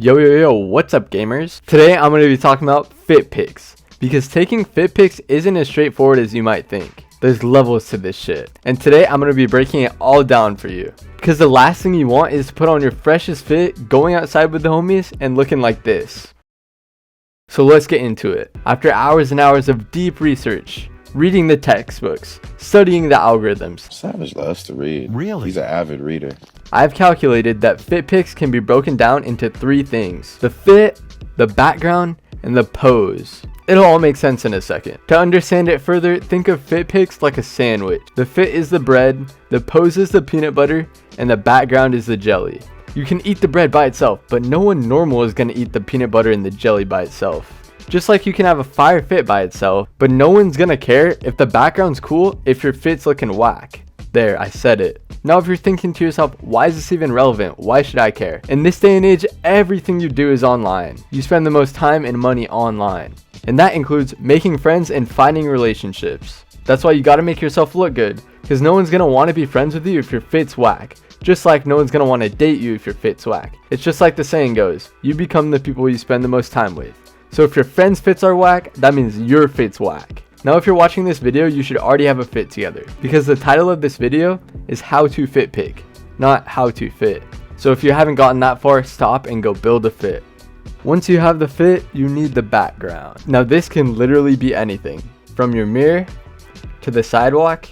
Yo, what's up gamers? Today I'm going to be talking about fit pics, because taking fit pics isn't as straightforward as you might think. There's levels to this shit, and today I'm going to be breaking it all down for you. Because the last thing you want is to put on your freshest fit, going outside with the homies, and looking like this. So let's get into it. After hours and hours of deep research, reading the textbooks, studying the algorithms. Savage loves to read. Really? He's an avid reader. I've calculated that fit pics can be broken down into 3 things: the fit, the background, and the pose. It'll all make sense in a second. To understand it further, think of fit pics like a sandwich. The fit is the bread, the pose is the peanut butter, and the background is the jelly. You can eat the bread by itself, but no one normal is going to eat the peanut butter and the jelly by itself. Just like you can have a fire fit by itself, but no one's gonna care if the background's cool if your fit's looking whack. There, I said it. Now if you're thinking to yourself, why is this even relevant? Why should I care? In this day and age, everything you do is online. You spend the most time and money online. And that includes making friends and finding relationships. That's why you gotta make yourself look good, because no one's gonna want to be friends with you if your fit's whack. Just like no one's gonna want to date you if your fit's whack. It's just like the saying goes, you become the people you spend the most time with. So if your friends' fits are whack, that means your fit's whack. Now if you're watching this video, you should already have a fit together, because the title of this video is How to Fit Pic, not How to Fit. So if you haven't gotten that far, stop and go build a fit. Once you have the fit, you need the background. Now this can literally be anything, from your mirror, to the sidewalk,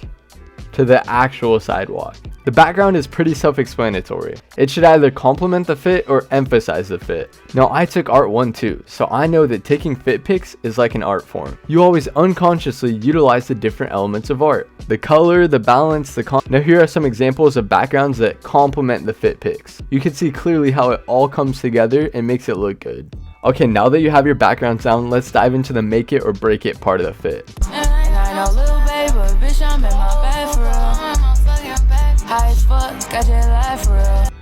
to the actual sidewalk. The background is pretty self-explanatory. It should either complement the fit or emphasize the fit. Now I took art 1 too, so I know that taking fit pics is like an art form. You always unconsciously utilize the different elements of art. The color, the balance, Now here are some examples of backgrounds that complement the fit pics. You can see clearly how it all comes together and makes it look good. Okay, now that you have your backgrounds down, let's dive into the make it or break it part of the fit.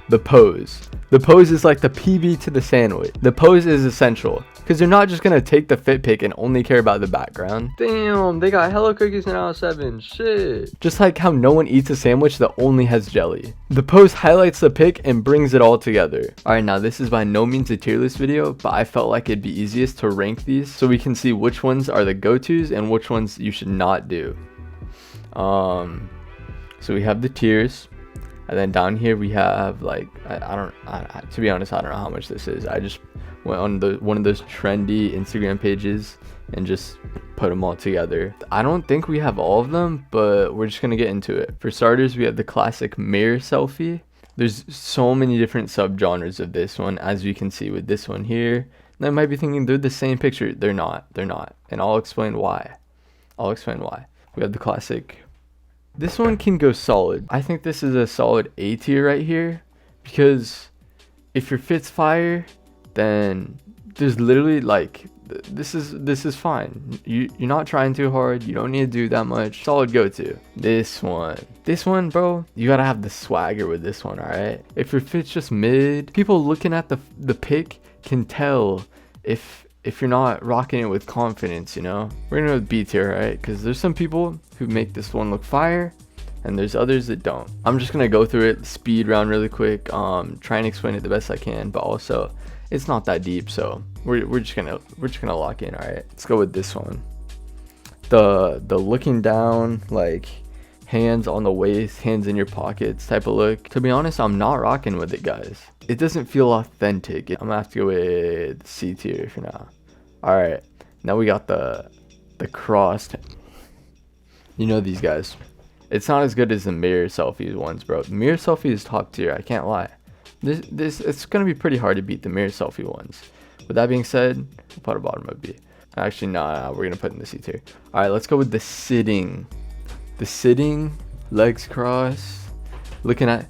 The pose. The pose is like the PB to the sandwich. The pose is essential, because you're not just gonna take the fit pic and only care about the background. Damn, they got Hello Cookies in aisle 7, shit. Just like how no one eats a sandwich that only has jelly. The pose highlights the pic and brings it all together. Alright, now this is by no means a tier list video, but I felt like it'd be easiest to rank these so we can see which ones are the go-tos and which ones you should not do. So we have the tiers. And then down here we have like, to be honest, I don't know how much this is. I just went on one of those trendy Instagram pages and just put them all together. I don't think we have all of them, but we're just gonna get into it. For starters, we have the classic mirror selfie. There's so many different subgenres of this one, as you can see with this one here. And I might be thinking they're the same picture. They're not, and I'll explain why. We have the classic. This one can go solid. I think this is a solid A tier right here, because if your fit's fire, then there's literally like, this is fine. You're not trying too hard. You don't need to do that much. Solid go-to. This one, bro, you gotta have the swagger with this one, all right? If your fit's just mid, people looking at the pic can tell if you're not rocking it with confidence, you know? We're gonna go with B tier, right? Because there's some people who make this one look fire, and there's others that don't. I'm just gonna go through it, speed round really quick, try and explain it the best I can, but also it's not that deep, so we're just gonna lock in. All right, let's go with this one. The looking down, like hands on the waist, hands in your pockets type of look. To be honest, I'm not rocking with it, guys. It doesn't feel authentic. I'm gonna have to go with C tier for now. All right, now we got the crossed. You know these guys. It's not as good as the mirror selfies ones, bro. The mirror selfie is top tier, I can't lie. It's gonna be pretty hard to beat the mirror selfie ones. With that being said, we'll put a bottom of B. Actually, no, we're gonna put in the C tier. All right, let's go with the sitting. The sitting, legs crossed, looking at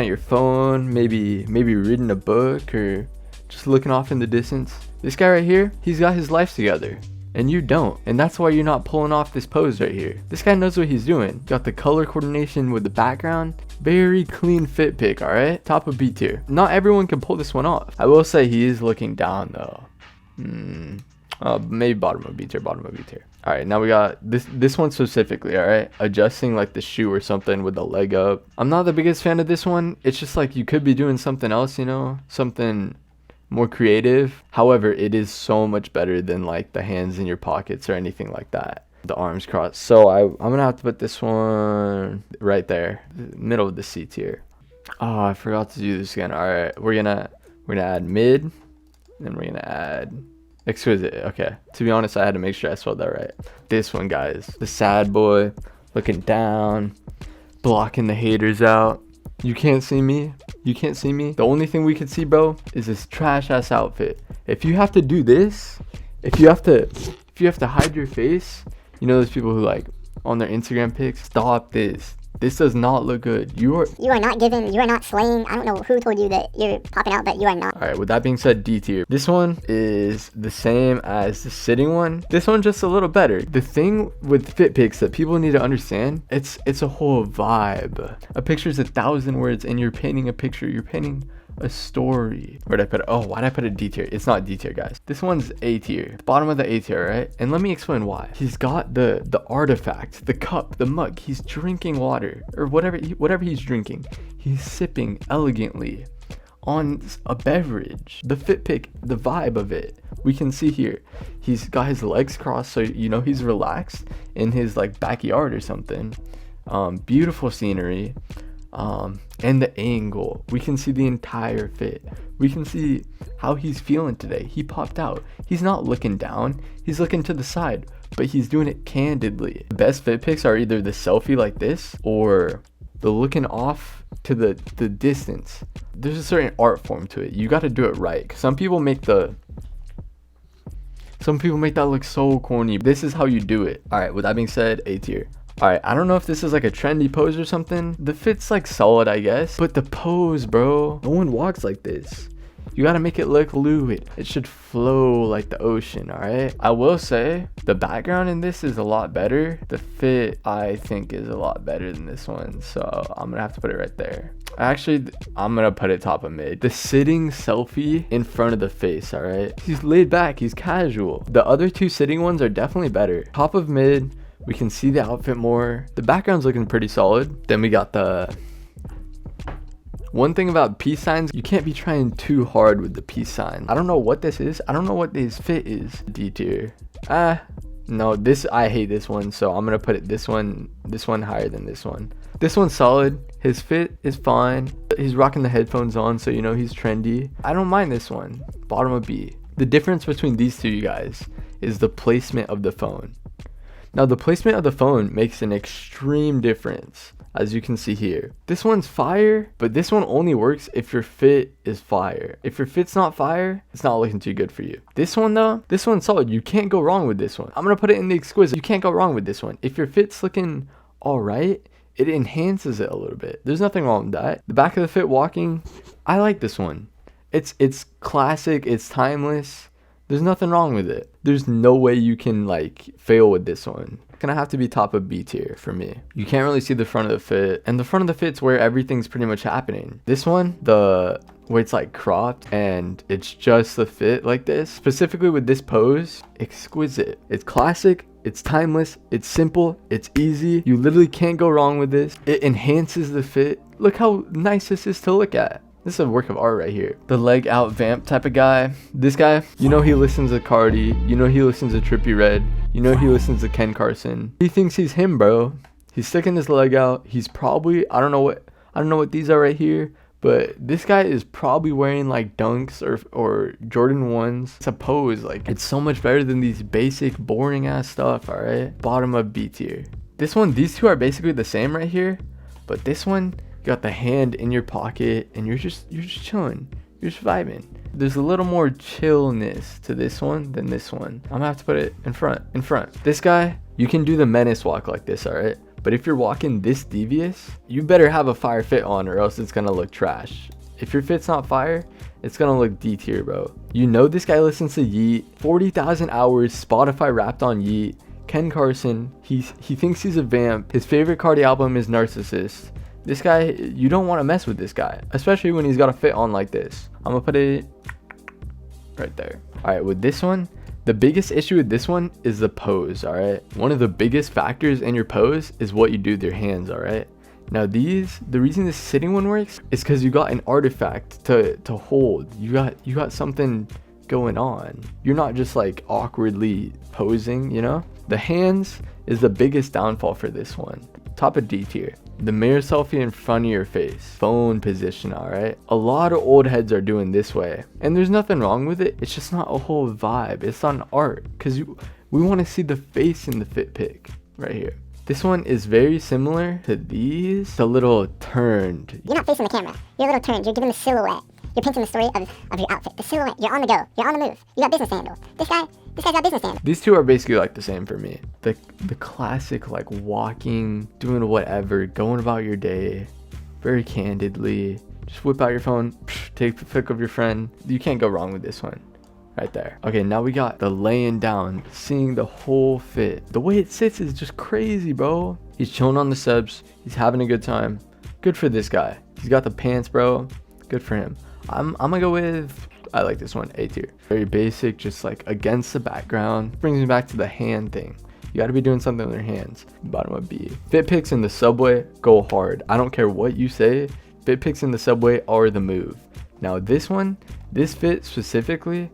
your phone, maybe reading a book or just looking off in the distance. This guy right here, he's got his life together, and you don't, and that's why you're not pulling off this pose right here. This guy knows what he's doing. Got the color coordination with the background. Very clean fit pic, all right? Top of B tier. Not everyone can pull this one off. I will say he is looking down though. Maybe bottom of B tier. All right, now we got this one specifically, all right? Adjusting like the shoe or something with the leg up. I'm not the biggest fan of this one. It's just like you could be doing something else, you know? Something more creative. However, it is so much better than like the hands in your pockets or anything like that. The arms crossed. So I'm gonna have to put this one right there, middle of the C tier. Oh, I forgot to do this again. All right, we're gonna add mid, and we're gonna add exquisite. Okay, to be honest, I had to make sure I spelled that right. This one, guys, the sad boy, looking down, blocking the haters out. You can't see me. You can't see me. The only thing we can see, bro, is this trash ass outfit. If you have to do this, if you have to hide your face, you know those people who like on their Instagram pics, stop this. This does not look good. You are not giving, you are not slaying. I don't know who told you that you're popping out, but you are not. All right, with that being said, D tier. This one is the same as the sitting one. This one just a little better. The thing with fit pics that people need to understand, it's a whole vibe. A picture is 1,000 words, and you're painting a picture. You're painting a story. Where'd I put it? Oh, why'd I put a D tier? It's not D tier, guys. This one's A tier. Bottom of the A tier, right? And let me explain why. He's got the artifact, the cup, the mug. He's drinking water or whatever he's drinking. He's sipping elegantly on a beverage. The fit pic, the vibe of it, we can see here. He's got his legs crossed, so you know he's relaxed in his like backyard or something. Beautiful scenery. And the angle, we can see the entire fit. We can see how he's feeling today. He popped out. He's not looking down, he's looking to the side, but he's doing it candidly. The best fit pics are either the selfie like this or the looking off to the distance. There's a certain art form to it. You got to do it right. Some people make that look so corny. This is how you do it. All right, with that being said, A tier. All right, I don't know if this is like a trendy pose or something. The fit's like solid, I guess, but the pose, bro, no one walks like this. You gotta make it look fluid. It should flow like the ocean, all right? I will say the background in this is a lot better. The fit, I think, is a lot better than this one, so I'm gonna have to put it right there. Actually, I'm gonna put it top of mid. The sitting selfie in front of the face, all right? He's laid back, he's casual. The other two sitting ones are definitely better. Top of mid. We can see the outfit more. The background's looking pretty solid. Then we got the one thing about peace signs, you can't be trying too hard with the peace sign. I don't know what this is. I don't know what this fit is. D tier. No, I hate this one, so I'm gonna put it this one higher than this one. This one's solid. His fit is fine. He's rocking the headphones on, so you know he's trendy. I don't mind this one. Bottom of B. The difference between these two, you guys, is the placement of the phone. Now, the placement of the phone makes an extreme difference, as you can see here. This one's fire, but this one only works if your fit is fire. If your fit's not fire, it's not looking too good for you. This one, though, this one's solid. You can't go wrong with this one. I'm going to put it in the exquisite. You can't go wrong with this one. If your fit's looking all right, it enhances it a little bit. There's nothing wrong with that. The back of the fit walking, I like this one. It's classic. It's timeless. There's nothing wrong with it. There's no way you can like fail with this one. It's gonna have to be top of B tier for me. You can't really see the front of the fit, and the front of the fit's where everything's pretty much happening. This one, where it's like cropped and it's just the fit like this, specifically with this pose, exquisite. It's classic, it's timeless, it's simple, it's easy. You literally can't go wrong with this. It enhances the fit. Look how nice this is to look at. This is a work of art right here. The leg out vamp type of guy. This guy, you know he listens to Cardi. You know he listens to Trippie Redd. You know he listens to Ken Carson. He thinks he's him, bro. He's sticking his leg out. He's probably, I don't know what these are right here, but this guy is probably wearing like Dunks or Jordan 1s. It's a pose. Like, it's so much better than these basic, boring ass stuff, all right? Bottom of B tier. This one, these two are basically the same right here, but this one, you got the hand in your pocket and you're just chilling. You're just vibing. There's a little more chillness to this one than this one. I'm gonna have to put it in front. This guy, you can do the menace walk like this, all right? But if you're walking this devious, you better have a fire fit on or else it's gonna look trash. If your fit's not fire, it's gonna look D tier, bro. You know this guy listens to Yeet. 40,000 hours Spotify wrapped on Yeet. Ken Carson, he thinks he's a vamp. His favorite Cardi album is Narcissist. This guy, you don't want to mess with this guy, especially when he's got a fit on like this. I'm gonna put it right there. All right, with this one, the biggest issue with this one is the pose, all right? One of the biggest factors in your pose is what you do with your hands, all right? Now the reason this sitting one works is because you got an artifact to hold. You got something going on. You're not just like awkwardly posing, you know? The hands is the biggest downfall for this one. Top of D tier. The mirror selfie in front of your face. Phone position, alright? A lot of old heads are doing this way. And there's nothing wrong with it. It's just not a whole vibe. It's not an art. Because we want to see the face in the fit pic right here. This one is very similar to these. It's a little turned. You're not facing the camera. You're a little turned. You're giving the silhouette. You're painting the story of your outfit. The silhouette. You're on the go. You're on the move. You got business to handle. This guy's got business to handle. These two are basically like the same for me. The classic like walking, doing whatever, going about your day, very candidly. Just whip out your phone, take a pic of your friend. You can't go wrong with this one. Right there. Okay, now we got the laying down, seeing the whole fit. The way it sits is just crazy, bro. He's chilling on the subs. He's having a good time. Good for this guy. He's got the pants, bro. Good for him. I'm gonna go with, I like this one, A tier. Very basic, just like against the background. Brings me back to the hand thing. You gotta be doing something with your hands. Bottom of B. Fit pics in the subway go hard. I don't care what you say. Fit pics in the subway are the move. Now this one, this fit specifically,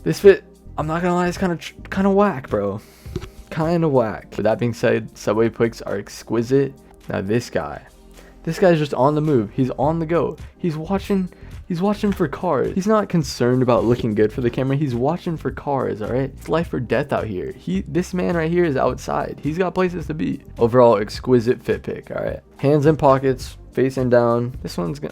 this fit, I'm not gonna lie, it's kind of whack, bro. Kind of whack. With that being said, subway pics are exquisite. Now this guy's just on the move. He's on the go. He's watching for cars. He's not concerned about looking good for the camera. He's watching for cars, all right? It's life or death out here. This man right here is outside. He's got places to be. Overall, exquisite fit pic, all right? Hands in pockets, facing down.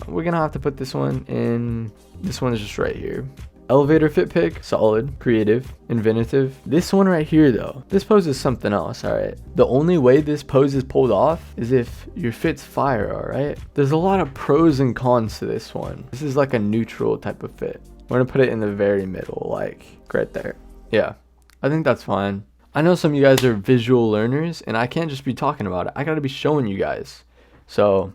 We're gonna have to put this one in. This one is just right here. Elevator fit pic, solid, creative, inventive. This one right here though, this pose is something else, alright? The only way this pose is pulled off is if your fit's fire, alright? There's a lot of pros and cons to this one. This is like a neutral type of fit. We're gonna put it in the very middle, like right there. Yeah, I think that's fine. I know some of you guys are visual learners and I can't just be talking about it. I gotta be showing you guys. So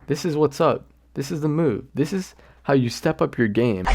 this is what's up. This is the move. This is how you step up your game.